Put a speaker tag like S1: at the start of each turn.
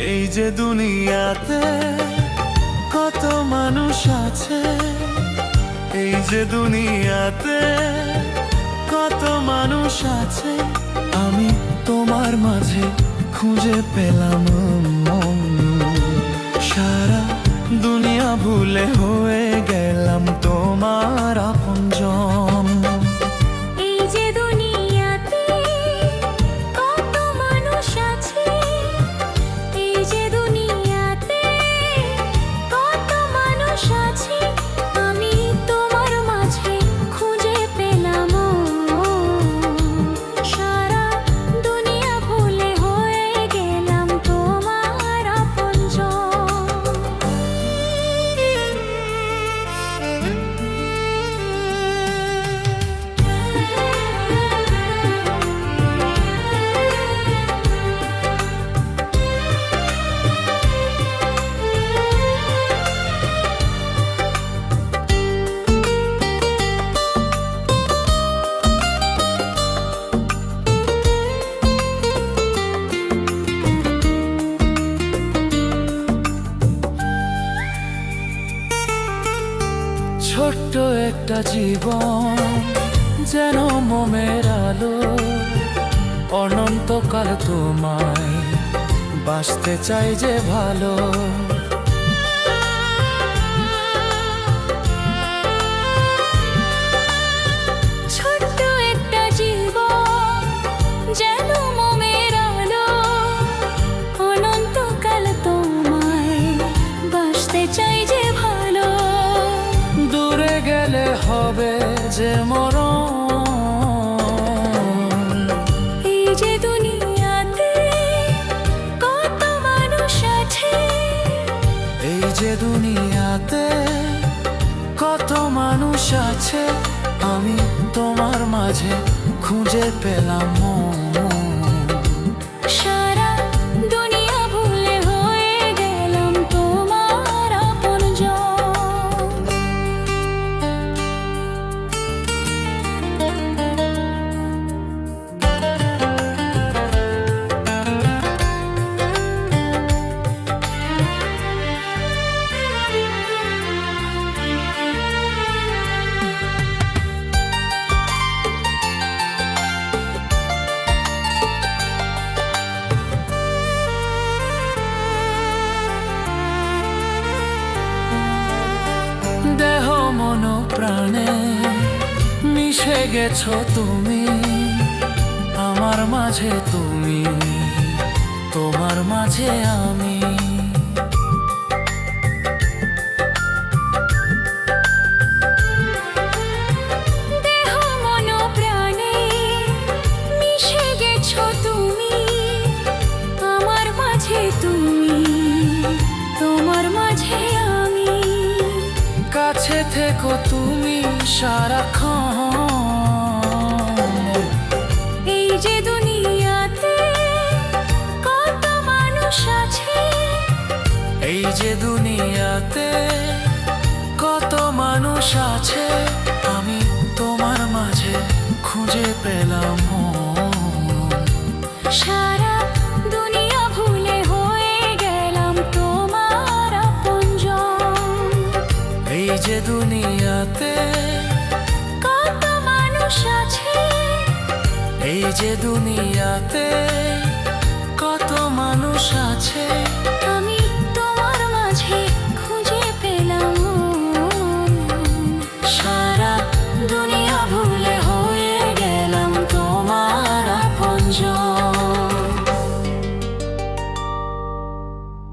S1: এই যে দুনিয়াতে কত মানুষ আছে, এই যে দুনিয়াতে কত মানুষ আছে, আমি তোমার মাঝে খুঁজে পেলাম সারা দুনিয়া ভুলে হয়ে গেলাম তোমার আপনজন।
S2: এই যে দুনিয়াতে কত মানুষ আছে, এই যে দুনিয়াতে কত মানুষ আছে, আমি তোমার মাঝে খুঁজে পেলাম সারা দুনিয়া ভুলে হয়ে গেলাম তোমার আপনজন।
S1: ছোট্ট একটা জীবন যেন মোমের আলো, অনন্তকাল তোমায় বাঁচতে চাই যে ভালো।
S2: ছোট্ট একটা জীবন যেন মোমের আলো, অনন্তকাল তোমায় বাসতে চাই যে ভালো।
S1: দূরে গেলে হবে যে মরণ,
S2: এই যে দুনিয়াতে কত মানুষ আছে,
S1: এই যে দুনিয়াতে কত মানুষ আছে, আমি তোমার মাঝে খুঁজে পেলাম
S2: সারা দুনিয়া ভুলে হয়ে গেলাম তোমার আপনজন।
S1: দেহ মন প্রাণে মিশে গেছো তুমি, আমার মাঝে তুমি, তোমার মাঝে আমি।
S2: দেহ মন প্রাণে মিশে গেছো তুমি, আমার মাঝে তুমি, তোমার মাঝে আমি।
S1: কাছে থেকো তুমি সারাক্ষণ,
S2: এই যে দুনিয়াতে কত মানুষ আছে,
S1: এই যে দুনিয়াতে কত মানুষ আছে, আমি তোমার মাঝে খুঁজে পেলাম
S2: সারা দুনিয়া ভুলে হয়ে গেলাম তোমার আপনজন।
S1: এই যে দুনিয়াতে
S2: কত মানুষ আছে,
S1: এই যে দুনিয়াতে কত মানুষ আছে,